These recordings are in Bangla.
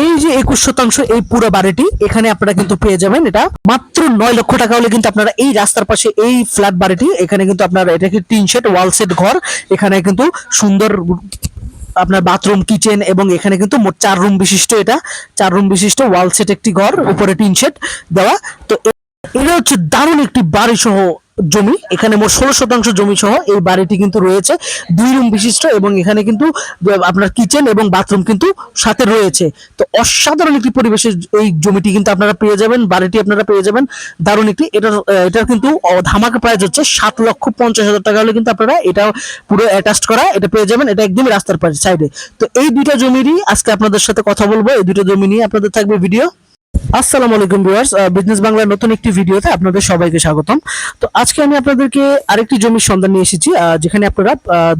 এই যে 21% এই পুরো বাড়িটি এখানে আপনারা কিন্তু পেয়ে যাবেন, এটা মাত্র 9 লক্ষ টাকা হলে কিন্তু আপনারা এই রাস্তার পাশে এই ফ্ল্যাট বাড়িটি এখানে কিন্তু আপনারা, এটা কি টিন শেড ওয়াল সেট ঘর, এখানে কিন্তু সুন্দর আপনার বাথরুম কিচেন এবং এখানে কিন্তু মোট 4 রুম বিশিষ্ট, এটা 4 রুম বিশিষ্ট ওয়াল সেট একটি ঘর, উপরে টিন শেড দেওয়া। তো এটা হচ্ছে দারুণ একটি বাড়ি সহ জমি, এখানে মোট 16% জমি সহ এই বাড়িটি কিন্তু রয়েছে, 2 রুম বিশিষ্ট এবং এখানে কিন্তু আপনার কিচেন এবং বাথরুম কিন্তু সাথে রয়েছে। তো অসাধারণ একটি পরিবেশে এই জমিটি কিন্তু আপনারা পেয়ে যাবেন, বাড়িটি আপনারা পেয়ে যাবেন দারুণ একটি। এটার কিন্তু ধামাকা প্রাইস হচ্ছে 7,50,000 টাকা হলে কিন্তু আপনারা এটা পুরো অ্যাটাচড করা এটা পেয়ে যাবেন, এটা একদম রাস্তার পাশে সাইডে। তো এই দুইটা জমিরই আজকে আপনাদের সাথে কথা বলবো, এই দুটো জমি নিয়ে আপনাদের থাকবে ভিডিও। আসসালামু আলাইকুম ভিউয়ার্স, বিজনেস বাংলার নতুন একটি ভিডিওতে আপনাদের সবাইকে স্বাগতম। তো আজকে আমি আপনাদেরকে আরেকটি জমির সন্ধান নিয়ে এসেছি, যেখানে আপনারা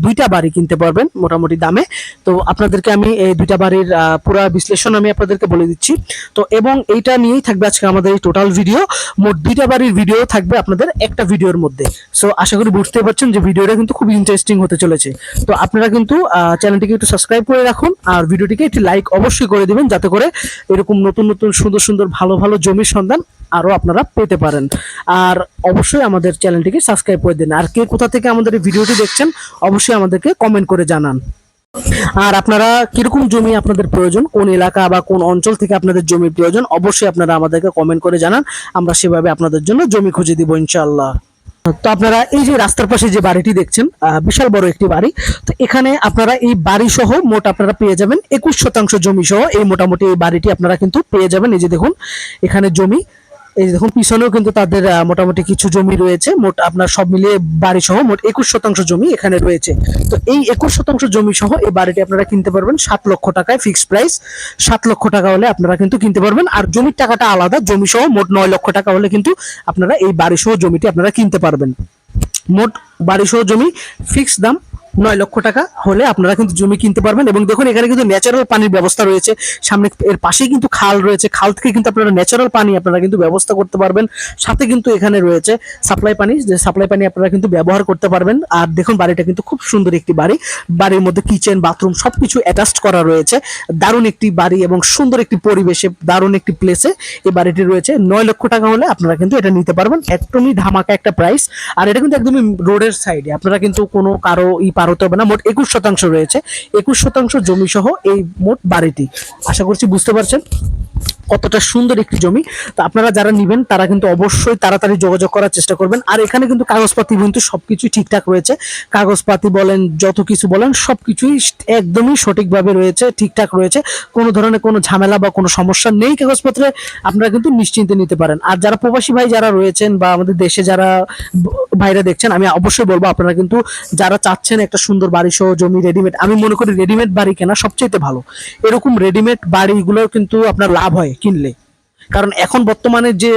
দুইটা বাড়ি কিনতে পারবেন মোটামুটি দামে। তো আপনাদেরকে আমি এই দুইটা বাড়ির পুরো বিশ্লেষণ আমি আপনাদেরকে বলে দিচ্ছি। তো এবং এইটা নিয়েই থাকবে আজকে আমাদের এই টোটাল ভিডিও, মোট দুইটা বাড়ির ভিডিও থাকবে আপনাদের একটা ভিডিওর মধ্যে। সো আশা করি বুঝতে পারছেন যে ভিডিওটা কিন্তু খুব ইন্টারেস্টিং হতে চলেছে। তো আপনারা কিন্তু চ্যানেলটিকে একটু সাবস্ক্রাইব করে রাখুন আর ভিডিওটিকে একটি লাইক অবশ্যই করে দিবেন, যাতে করে এরকম নতুন নতুন সুন্দর সুন্দর ভালো ভালো জমির সন্ধান আরো আপনারা পেতে পারেন। আর অবশ্যই আমাদের চ্যানেলটিকে সাবস্ক্রাইব করে দিন। আর কে কোথা থেকে আমাদের এই ভিডিওটি দেখছেন অবশ্যই আমাদেরকে কমেন্ট করে জানান। আর আপনারা কিরকম জমি আপনাদের প্রয়োজন, কোন এলাকা বা কোন অঞ্চল থেকে আপনাদের জমি প্রয়োজন, অবশ্যই আপনারা আমাদেরকে কমেন্ট করে জানান, আমরা সেভাবে আপনাদের জন্য জমি খুঁজে দিব ইনশাআল্লাহ। তো আপনারা এই যে রাস্তার পাশে যে বাড়িটি দেখছেন, বিশাল বড় একটি বাড়ি। তো এখানে আপনারা এই বাড়ি সহ মোট আপনারা পেয়ে যাবেন 21% জমি সহ এই মোটামুটি এই বাড়িটি আপনারা কিন্তু পেয়ে যাবেন। এই যে দেখুন এখানে জমি, এই যে দেখুন পিছনেও কিন্তু তাদের মোটামুটি কিছু জমি রয়েছে, মোট আপনার সব মিলিয়ে বাড়ি সহ মোট 21% জমি এখানে রয়েছে। তো এই 21% জমি সহ এই বাড়িটি আপনারা কিনতে পারবেন 7 লক্ষ টাকায়, ফিক্সড প্রাইস 7 লক্ষ টাকা হলে আপনারা কিন্তু কিনতে পারবেন। আর জমির টাকাটা আলাদা, জমি সহ মোট 9 লক্ষ টাকা হলে কিন্তু আপনারা এই বাড়ি সহ জমিটি আপনারা কিনতে পারবেন। মোট বাড়ি সহ জমি ফিক্সড দাম 9 লক্ষ টাকা হলে আপনারা কিন্তু জমি কিনতে পারবেন। এবং দেখুন এখানে কিন্তু ন্যাচারাল পানির ব্যবস্থা রয়েছে, সামনে এর পাশেই কিন্তু খাল রয়েছে, খাল থেকে কিন্তু আপনারা ন্যাচারাল পানি আপনারা কিন্তু ব্যবস্থা করতে পারবেন। সাথে কিন্তু এখানে রয়েছে সাপ্লাই পানি, যে সাপ্লাই পানি আপনারা কিন্তু ব্যবহার করতে পারবেন। আর দেখুন বাড়িটা কিন্তু খুব সুন্দর একটি বাড়ি, বাড়ির মধ্যে কিচেন বাথরুম সবকিছু অ্যাটাচড করা রয়েছে, দারুণ একটি বাড়ি এবং সুন্দর একটি পরিবেশে দারুণ একটি প্লেসে এই বাড়িটি রয়েছে। 9 লক্ষ টাকা হলে আপনারা কিন্তু এটা নিতে পারবেন, একদমই ধামাকা একটা প্রাইস। আর এটা কিন্তু একদমই রোডের সাইডে, আপনারা কিন্তু কোনো কারো পার হতে হবে না। মোট 21% রয়েছে, 21% জমি সহ এই মোট বাড়িটি। আশা করছি বুঝতে পারছেন কতটা সুন্দর একটি জমি। তো আপনারা যারা নেবেন তারা কিন্তু অবশ্যই তাড়াতাড়ি যোগাযোগ করার চেষ্টা করবেন। আর এখানে কিন্তু কাগজপাতি কিন্তু সবকিছুই ঠিকঠাক রয়েছে, কাগজপাতি বলেন যত কিছু বলেন সবকিছুই একদমই সঠিকভাবে রয়েছে, ঠিকঠাক রয়েছে, কোনো ধরনের কোনো ঝামেলা বা কোনো সমস্যা নেই কাগজপত্রে, আপনারা কিন্তু নিশ্চিন্তে নিতে পারেন। আর যারা প্রবাসী ভাই যারা রয়েছেন বা আমাদের দেশে যারা ভাইরা দেখছেন, আমি অবশ্যই বলবো আপনারা কিন্তু যারা চাচ্ছেন একটা সুন্দর বাড়ি সহ জমি রেডিমেড, আমি মনে করি রেডিমেড বাড়ি কেনা সবচেয়ে ভালো। এরকম রেডিমেড বাড়িগুলো কিন্তু আপনার লাভ হয় কিনলে, কারণ এখন বর্তমানে যে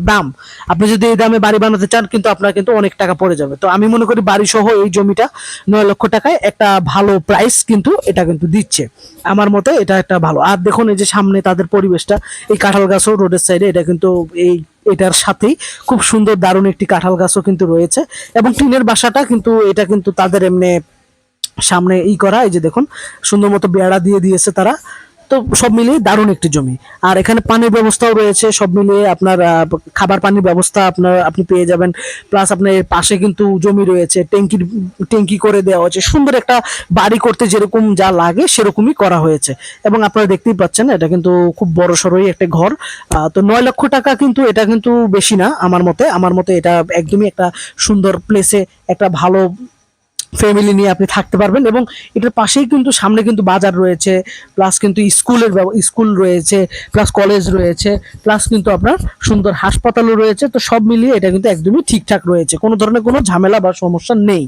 দাম, আপনি যদি এই দামে বাড়ি বানাতে চান কিন্তু আপনার কিন্তু অনেক টাকা পড়ে যাবে। তো আমি মনে করি বাড়ি সহ এই জমিটা 9 লক্ষ টাকায় একটা ভালো প্রাইস কিন্তু এটা কিন্তু দিচ্ছে, আমার মতে এটা একটা ভালো। আর দেখুন এই যে সামনে তাদের পরিবেশটা, এই কাঁঠাল গাছও রোডের সাইডে, এটা কিন্তু এই এটার সাথেই খুব সুন্দর দারুণ একটি কাঁঠাল গাছও কিন্তু রয়েছে। এবং টিনের বাসাটা কিন্তু এটা কিন্তু তাদের এমনি সামনে করা, এই যে দেখুন সুন্দর মতো বেড়া দিয়ে দিয়েছে তারা। তো সব মিলিয়ে দারুণ একটি জমি। আর এখানে পানির ব্যবস্থাও রয়েছে, সব মিলিয়ে আপনার খাবার পানির ব্যবস্থা আপনি পেয়ে যাবেন। প্লাস আপনার এর পাশে কিন্তু জমি রয়েছে, ট্যাঙ্কি করে দেওয়া হয়েছে, সুন্দর একটা বাড়ি করতে যেরকম যা লাগে সেরকমই করা হয়েছে। এবং আপনারা দেখতেই পাচ্ছেন এটা কিন্তু খুব বড় সড়ই একটা ঘর। তো 9 লক্ষ টাকা কিন্তু এটা কিন্তু বেশি না আমার মতে এটা একদমই একটা সুন্দর প্লেসে একটা ভালো ফ্যামিলি নিয়ে আপনি থাকতে পারবেন। এবং এটার পাশেই কিন্তু সামনে কিন্তু বাজার রয়েছে, প্লাস কিন্তু স্কুল রয়েছে, প্লাস কলেজ রয়েছে, প্লাস কিন্তু আপনার সুন্দর হাসপাতালও রয়েছে। তো সব মিলিয়ে এটা কিন্তু একদমই ঠিকঠাক রয়েছে, কোনো ধরনের কোনো ঝামেলা বা সমস্যা নেই।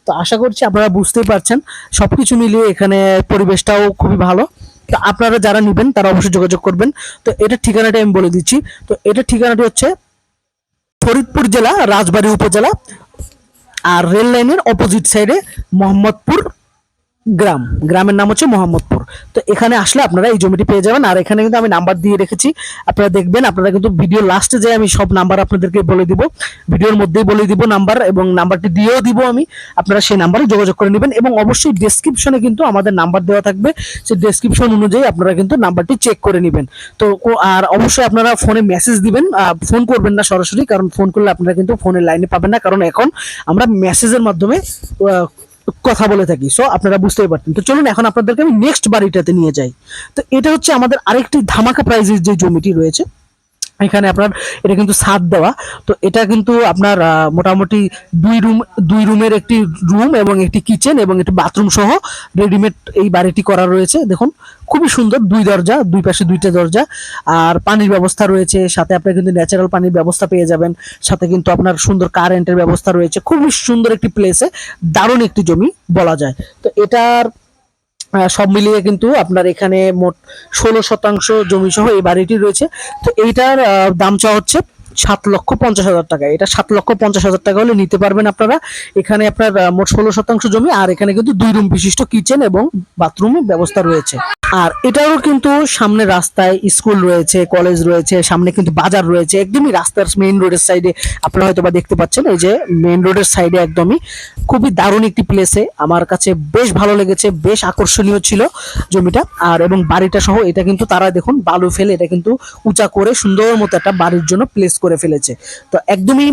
তো আশা করছি আপনারা বুঝতেই পারছেন সবকিছু মিলিয়ে এখানে পরিবেশটাও খুবই ভালো। তো আপনারা যারা নেবেন তারা অবশ্যই যোগাযোগ করবেন। তো এটার ঠিকানাটা আমি বলে দিচ্ছি। তো এটার ঠিকানাটি হচ্ছে ফরিদপুর জেলা, রাজবাড়ী উপজেলা, আর রেল লাইনের অপোজিট সাইডে মোহাম্মদপুর গ্রাম, গ্রামের নাম হচ্ছে মোহাম্মদপুর। তো এখানে আসলে আপনারা এই জমিটি পেয়ে যাবেন। আর এখানে কিন্তু আমি নাম্বার দিয়ে রেখেছি, আপনারা দেখবেন। আপনারা কিন্তু ভিডিও লাস্টে যে আমি সব নাম্বার আপনাদেরকে বলে দিব, ভিডিওর মধ্যেই বলে দিব নাম্বার, এবং নাম্বারটি দিয়েও দিব আমি, আপনারা সেই নাম্বারে যোগাযোগ করে নেবেন। এবং অবশ্যই ডেসক্রিপশনে কিন্তু আমাদের নাম্বার দেওয়া থাকবে, সেই ডেসক্রিপশন অনুযায়ী আপনারা কিন্তু নাম্বারটি চেক করে নেবেন। তো আর অবশ্যই আপনারা ফোনে মেসেজ দিবেন, ফোন করবেন না সরাসরি, কারণ ফোন করলে আপনারা কিন্তু ফোনের লাইনে পাবেন না, কারণ এখন আমরা মেসেজের মাধ্যমে কথা বলে থাকি। সো আপনারা বুঝতেই পারতেন। তো চলুন এখন আপনাদেরকে আমি নেক্সট বাড়িটাতে নিয়ে যাই। তো এটা হচ্ছে আমাদের আরেকটি ধামাকা প্রাইজের যে জমিটি রয়েছে, এখানে আপনার এটা কিন্তু ছাদ দেওয়া। তো এটা কিন্তু আপনার মোটামুটি দুই রুমের একটি রুম এবং একটি কিচেন এবং একটি বাথরুম সহ রেডিমেড এই বাড়িটি করা রয়েছে। দেখুন খুবই সুন্দর, দুই দরজা, দুই পাশে দুইটা দরজা, আর পানির ব্যবস্থা রয়েছে সাথে। আপনি কিন্তু ন্যাচারাল পানির ব্যবস্থা পেয়ে যাবেন, সাথে কিন্তু আপনার সুন্দর কারেন্টের ব্যবস্থা রয়েছে। খুবই সুন্দর একটি প্লেসে দারুণ একটি জমি বলা যায়। তো এটার সব মিলিয়ে কিন্তু আপনার এখানে মোট 16 শতাংশ জমি সহ এই বাড়িটি রয়েছে। তো এইটার দাম চাওয়া হচ্ছে 7,50,000 টাকা। এটা 7,50,000 টাকা হলে নিতে পারবেন আপনারা। এখানে আপনার মোট 16 শতাংশ জমি, আর এখানে কিন্তু 2 রুম বিশিষ্ট কিচেন এবং বাথরুমের ব্যবস্থা রয়েছে। আর এটারও কিন্তু সামনে রাস্তায় স্কুল রয়েছে, কলেজ রয়েছে, সামনে কিন্তু বাজার রয়েছে, একদমই রাস্তার মেইন রোডের সাইডে। আপনারা হয়তো বা দেখতে পাচ্ছেন, এই যে মেইন রোডের সাইডে একদমই খুবই দারুণ একটি প্লেসে আমার কাছে বেশ ভালো লেগেছে, বেশ আকর্ষণীয় ছিল জমিটা। আর এবং বাড়িটা সহ এটা কিন্তু তারা দেখুন বালু ফেলে এটা কিন্তু উঁচা করে সুন্দর মতো একটা বাড়ির জন্য প্লেস করে ফেলেছে। তো একদমই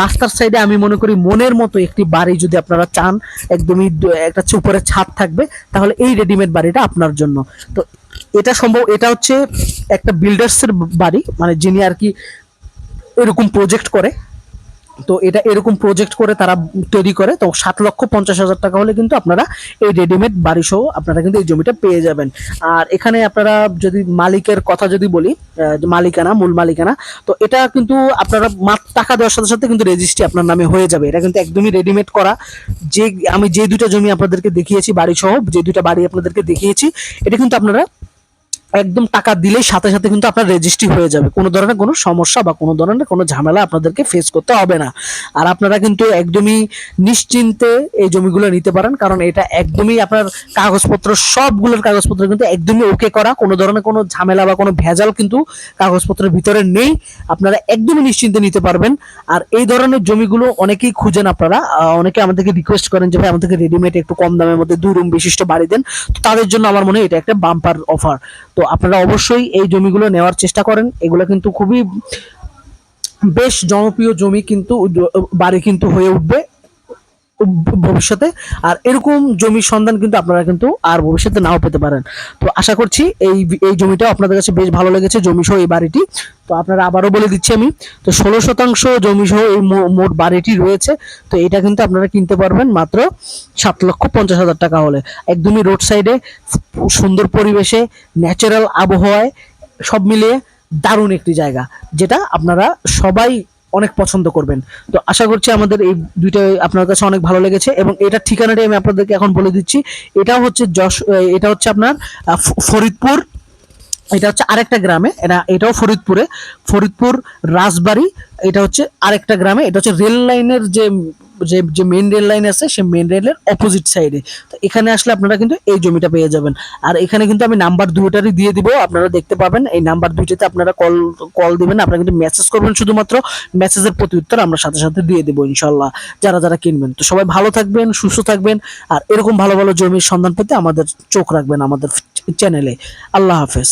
রাস্তার সাইডে আমি মনে করি মনের মতো একটি বাড়ি যদি আপনারা চান, একদমই একটা উপরে ছাদ থাকবে, তাহলে এই রেডিমেড বাড়িটা আপনার জন্য। তো এটা সম্ভব, এটা হচ্ছে একটা বিল্ডার্সের বাড়ি, মানে যিনি আর কি এরকম প্রজেক্ট করে। তো এটা এরকম প্রজেক্ট করে তারা তৈরি করে। তো 7,50,000 টাকা হলে কিন্তু আপনারা এই রেডিমেড বাড়ি সহ আপনারা কিন্তু এই জমিটা পেয়ে যাবেন। আর এখানে আপনারা যদি মালিকের কথা যদি বলি, মালিকানা, মূল মালিকানা, তো এটা কিন্তু আপনারা মাত্র টাকা দেওয়ার সাথে সাথে কিন্তু রেজিস্ট্রি আপনার নামে হয়ে যাবে। এটা কিন্তু একদমই রেডিমেড করা। যে আমি যে দুইটা জমি আপনাদেরকে দেখিয়েছি বাড়ি সহ, যে দুইটা বাড়ি আপনাদেরকে দেখিয়েছি, এটা কিন্তু আপনারা একদম টাকা দিলেই সাথে সাথে কিন্তু আপনার রেজিস্ট্রি হয়ে যাবে। কোনো ধরনের কোনো সমস্যা বা কোনো ধরনের কোনো ঝামেলা আপনাদেরকে ফেস করতে হবে না। আর আপনারা কিন্তু একদমই নিশ্চিন্তে এই জমিগুলো নিতে পারেন, কারণ এটা একদমই আপনার কাগজপত্র, সবগুলোর কাগজপত্র কিন্তু একদমই ওকে করা। কোনো ধরনের কোনো ঝামেলা বা কোনো ভেজাল কিন্তু কাগজপত্রের ভিতরে নেই। আপনারা একদমই নিশ্চিন্তে নিতে পারবেন। আর এই ধরনের জমিগুলো অনেকেই খুঁজেন আপনারা, অনেকে আমাদেরকে রিকোয়েস্ট করেন যে ভাই আমাদেরকে রেডিমেড একটু কম দামের মধ্যে 2 রুম বিশিষ্ট বাড়ি দেন। তো তাদের জন্য আমার মনে হয় এটা একটা বাম্পার অফার। তো আপনারা অবশ্যই এই জমিগুলো নেওয়ার চেষ্টা করেন। এগুলো কিন্তু খুবই বেশ জনপ্রিয় জমি, কিন্তু বাড়ি কিন্তু হয়ে উঠবে ভবিষ্যতে। আর এরকম জমির সন্ধান কিন্তু আপনারা কিন্তু আর ভবিষ্যতে নাও পেতে পারেন। তো আশা করছি এই এই জমিটাও আপনাদের কাছে বেশ ভালো লেগেছে, জমি সহ এই বাড়িটি। তো আপনারা আবারও বলে দিচ্ছি আমি, তো 16 শতাংশ জমি সহ এই মোট বাড়িটি রয়েছে। তো এটা কিন্তু আপনারা কিনতে পারবেন মাত্র 7,50,000 টাকা হলে, একদমই রোড সাইডে, সুন্দর পরিবেশে, ন্যাচারাল আবহাওয়ায়, সব মিলিয়ে দারুণ একটি জায়গা, যেটা আপনারা সবাই অনেক পছন্দ করবেন। তো আশা করছি আমাদের এই দুইটা আপনার কাছে অনেক ভালো লেগেছে। এবং এটার ঠিকানাটি আমি আপনাদেরকে এখন বলে দিচ্ছি। এটাও হচ্ছে এটা হচ্ছে আপনার ফরিদপুর। এটা হচ্ছে আরেকটা গ্রামে, এটাও ফরিদপুরে, ফরিদপুর রাজবাড়ি। এটা হচ্ছে আরেকটা গ্রামে। এটা হচ্ছে রেল লাইনের যে যে যে মেন রেল লাইন আছে, সেই মেন রেলের অপোজিট সাইডে। তো এখানে আসলে আপনারা কিন্তু এই জমিটা পেয়ে যাবেন। আর এখানে কিন্তু আমি নাম্বার দুইটারই দিয়ে দিব, আপনারা দেখতে পাবেন। এই নাম্বার দুইটাতে আপনারা কল দিবেন, আপনারা কিন্তু মেসেজ করবেন শুধুমাত্র। মেসেজের প্রতি উত্তর আমরা সাথে সাথে দিয়ে দেবো ইনশাল্লাহ, যারা যারা কিনবেন। তো সবাই ভালো থাকবেন, সুস্থ থাকবেন। আর এরকম ভালো ভালো জমির সন্ধান পেতে আমাদের চোখ রাখবেন আমাদের চ্যানেলে। আল্লাহ হাফেজ।